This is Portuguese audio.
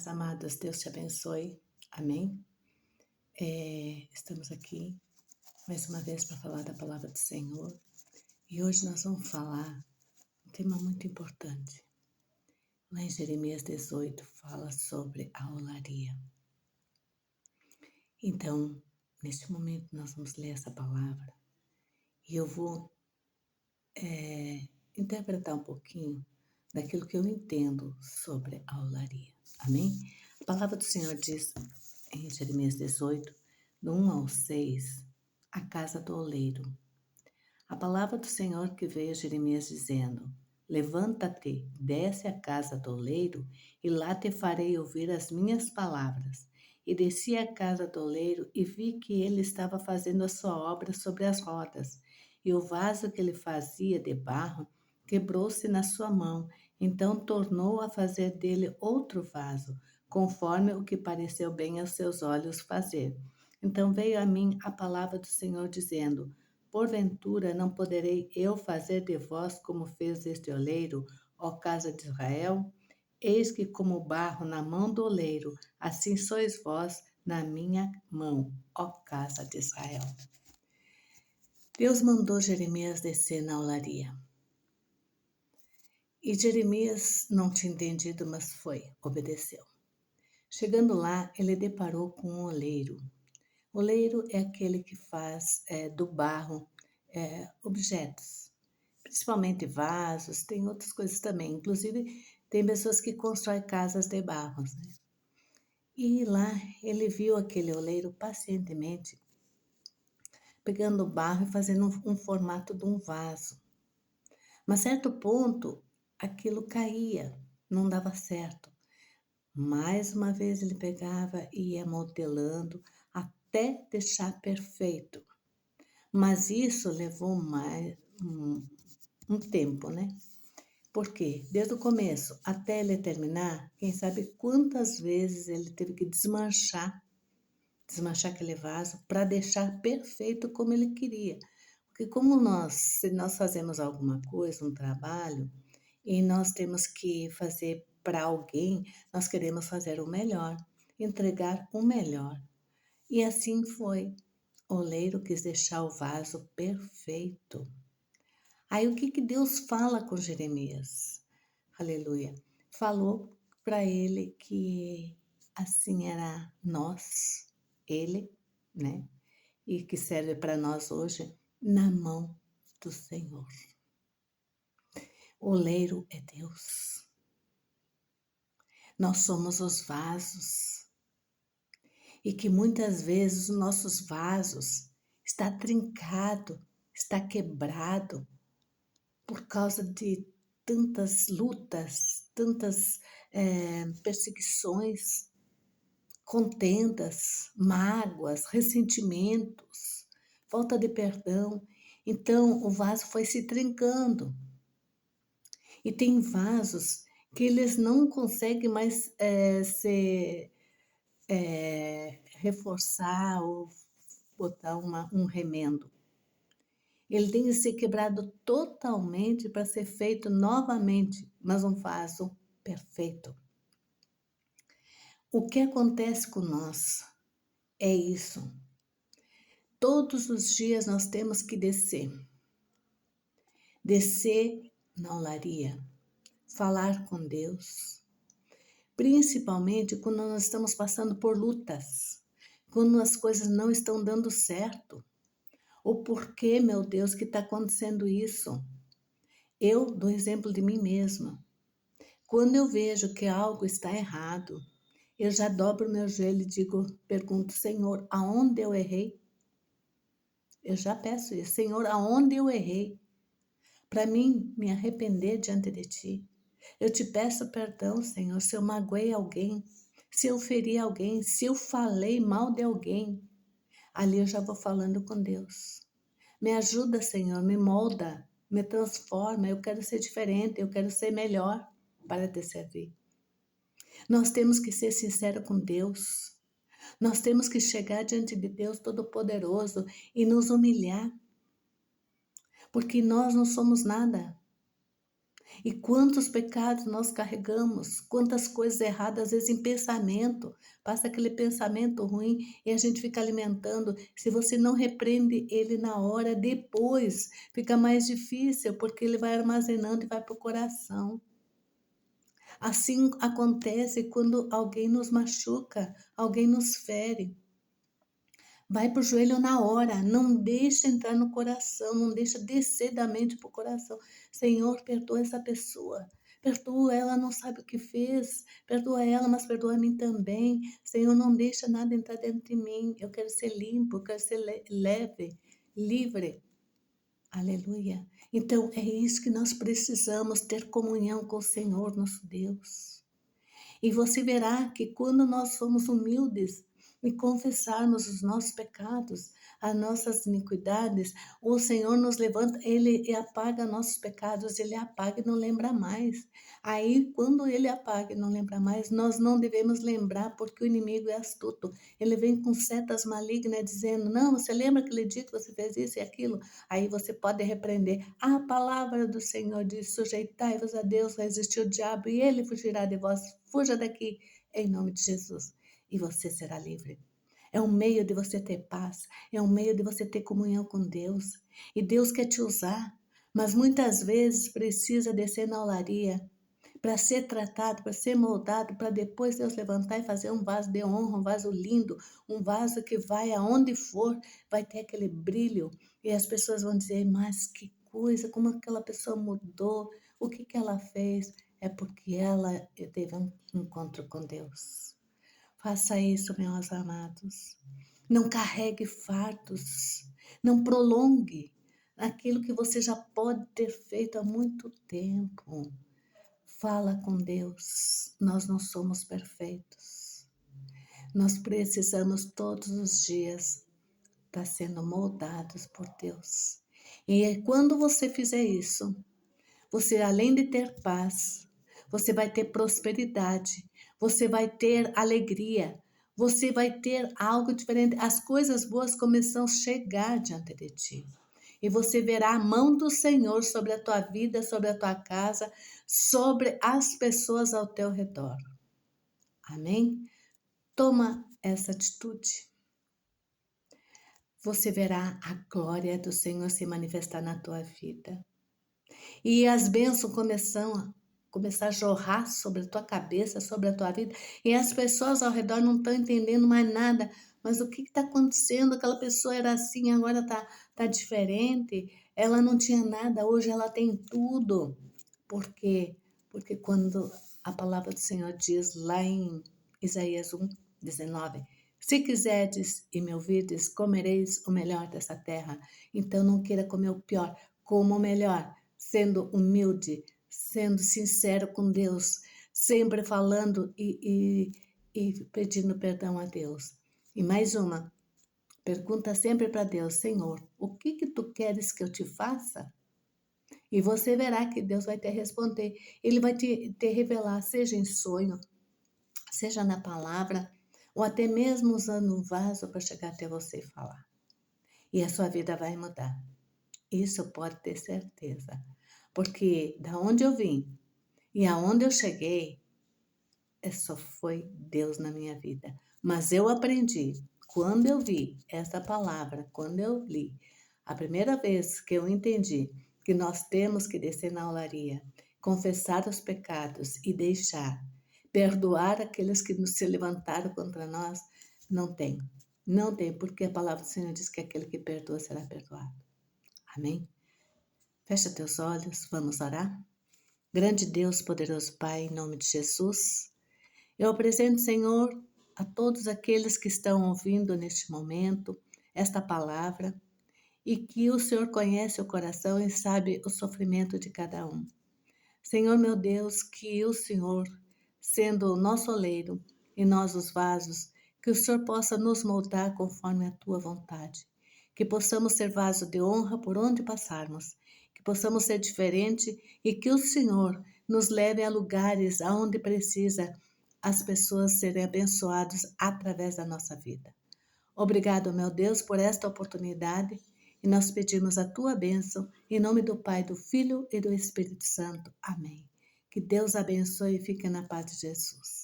Paz, amados, Deus te abençoe. Amém? Estamos aqui mais uma vez para falar da palavra do Senhor. E hoje nós vamos falar um tema muito importante. Lá em Jeremias 18 fala sobre a olaria. Então, neste momento nós vamos ler essa palavra e eu vou interpretar um pouquinho daquilo que eu entendo sobre a olaria. Amém? A palavra do Senhor diz em Jeremias 18, do 1 ao 6, a casa do oleiro. A palavra do Senhor que veio a Jeremias dizendo: Levanta-te, desce à casa do oleiro, e lá te farei ouvir as minhas palavras. E desci à casa do oleiro e vi que ele estava fazendo a sua obra sobre as rodas. E o vaso que ele fazia de barro quebrou-se na sua mão. Então tornou a fazer dele outro vaso, conforme o que pareceu bem aos seus olhos fazer. Então veio a mim a palavra do Senhor dizendo: Porventura não poderei eu fazer de vós como fez este oleiro, ó casa de Israel? Eis que como barro na mão do oleiro, assim sois vós na minha mão, ó casa de Israel. Deus mandou Jeremias descer na olaria. E Jeremias não tinha entendido, mas obedeceu. Chegando lá, ele deparou com um oleiro. Oleiro é aquele que faz do barro objetos, principalmente vasos, tem outras coisas também. Inclusive, tem pessoas que constroem casas de barros, né? E lá ele viu aquele oleiro pacientemente pegando o barro e fazendo um formato de um vaso. Mas a certo ponto, aquilo caía, não dava certo. Mais uma vez ele pegava e ia modelando até deixar perfeito. Mas isso levou mais um tempo, né? Porque desde o começo até ele terminar, quem sabe quantas vezes ele teve que desmanchar aquele vaso para deixar perfeito como ele queria. Porque se nós fazemos alguma coisa, um trabalho, e nós temos que fazer para alguém, nós queremos fazer o melhor, entregar o melhor. E assim foi. O oleiro quis deixar o vaso perfeito. Aí o que Deus fala com Jeremias? Aleluia. Falou para ele que assim era nós, ele, né? E que serve para nós hoje na mão do Senhor. O oleiro é Deus. Nós somos os vasos. E que muitas vezes os nossos vasos está trincado, está quebrado por causa de tantas lutas, tantas perseguições, contendas, mágoas, ressentimentos, falta de perdão. Então o vaso foi se trincando. E tem vasos que eles não conseguem mais se reforçar ou botar um remendo. Ele tem que ser quebrado totalmente para ser feito novamente, mas um vaso perfeito. O que acontece com nós é isso. Todos os dias nós temos que descer na olaria, falar com Deus, principalmente quando nós estamos passando por lutas, quando as coisas não estão dando certo. O porquê, meu Deus, que está acontecendo isso? Eu dou exemplo de mim mesma. Quando eu vejo que algo está errado, eu já dobro meu joelho e pergunto, Senhor, aonde eu errei? Eu já peço isso, Senhor, aonde eu errei? Para mim, me arrepender diante de Ti. Eu te peço perdão, Senhor, se eu magoei alguém, se eu feri alguém, se eu falei mal de alguém. Ali eu já vou falando com Deus. Me ajuda, Senhor, me molda, me transforma. Eu quero ser diferente, eu quero ser melhor para te servir. Nós temos que ser sinceros com Deus. Nós temos que chegar diante de Deus Todo-Poderoso e nos humilhar. Porque nós não somos nada. E quantos pecados nós carregamos, quantas coisas erradas, às vezes em pensamento, passa aquele pensamento ruim e a gente fica alimentando. Se você não repreende ele na hora, depois fica mais difícil, porque ele vai armazenando e vai para o coração. Assim acontece quando alguém nos machuca, alguém nos fere. Vai para o joelho na hora, não deixa entrar no coração, não deixa descer da mente para o coração. Senhor, perdoa essa pessoa. Perdoa, ela não sabe o que fez. Perdoa ela, mas perdoa a mim também. Senhor, não deixa nada entrar dentro de mim. Eu quero ser limpo, eu quero ser leve, livre. Aleluia. Então, é isso que nós precisamos, ter comunhão com o Senhor, nosso Deus. E você verá que quando nós somos humildes e confessarmos os nossos pecados, as nossas iniquidades, o Senhor nos levanta, Ele apaga nossos pecados, Ele apaga e não lembra mais. Aí, quando Ele apaga e não lembra mais, nós não devemos lembrar, porque o inimigo é astuto. Ele vem com setas malignas dizendo, não, você lembra aquele dia que você fez isso e aquilo? Aí você pode repreender. A palavra do Senhor diz, sujeitai-vos a Deus, resistir o diabo e ele fugirá de vós. Fuja daqui, em nome de Jesus, e você será livre. É um meio de você ter paz, é um meio de você ter comunhão com Deus. E Deus quer te usar, mas muitas vezes precisa descer na olaria para ser tratado, para ser moldado, para depois Deus levantar e fazer um vaso de honra, um vaso lindo, um vaso que vai aonde for, vai ter aquele brilho. E as pessoas vão dizer, mas que coisa, como aquela pessoa mudou, o que que ela fez? É porque ela teve um encontro com Deus. Faça isso, meus amados. Não carregue fardos. Não prolongue aquilo que você já pode ter feito há muito tempo. Fala com Deus. Nós não somos perfeitos. Nós precisamos todos os dias estar sendo moldados por Deus. E quando você fizer isso, você, além de ter paz, você vai ter prosperidade, você vai ter alegria, você vai ter algo diferente. As coisas boas começam a chegar diante de ti. E você verá a mão do Senhor sobre a tua vida, sobre a tua casa, sobre as pessoas ao teu redor. Amém? Toma essa atitude. Você verá a glória do Senhor se manifestar na tua vida. E as bênçãos começar a jorrar sobre a tua cabeça, sobre a tua vida. E as pessoas ao redor não estão entendendo mais nada. Mas o que está acontecendo? Aquela pessoa era assim, agora tá diferente. Ela não tinha nada, hoje ela tem tudo. Por quê? Porque quando a palavra do Senhor diz lá em Isaías 1:19, se quiserdes e me ouvirdes, comereis o melhor dessa terra. Então não queira comer o pior, coma o melhor, sendo humilde, sendo sincero com Deus, sempre falando e pedindo perdão a Deus. E mais uma, pergunta sempre para Deus, Senhor, o que que tu queres que eu te faça? E você verá que Deus vai te responder. Ele vai te revelar, seja em sonho, seja na palavra, ou até mesmo usando um vaso para chegar até você e falar. E a sua vida vai mudar. Isso pode ter certeza. Porque da onde eu vim e aonde eu cheguei, só foi Deus na minha vida. Mas eu aprendi, quando eu vi essa palavra, quando eu li, a primeira vez que eu entendi que nós temos que descer na olaria, confessar os pecados e deixar, perdoar aqueles que se levantaram contra nós, não tem. Não tem, porque a palavra do Senhor diz que aquele que perdoa será perdoado. Amém? Fecha teus olhos, vamos orar? Grande Deus, poderoso Pai, em nome de Jesus, eu apresento, Senhor, a todos aqueles que estão ouvindo neste momento esta palavra e que o Senhor conhece o coração e sabe o sofrimento de cada um. Senhor, meu Deus, que o Senhor, sendo o nosso oleiro e nós os vasos, que o Senhor possa nos moldar conforme a tua vontade. Que possamos ser vaso de honra por onde passarmos. Que possamos ser diferente e que o Senhor nos leve a lugares aonde precisa as pessoas serem abençoadas através da nossa vida. Obrigado, meu Deus, por esta oportunidade E nós pedimos a tua bênção, em nome do Pai, do Filho e do Espírito Santo. Amém. Que Deus abençoe e fique na paz de Jesus.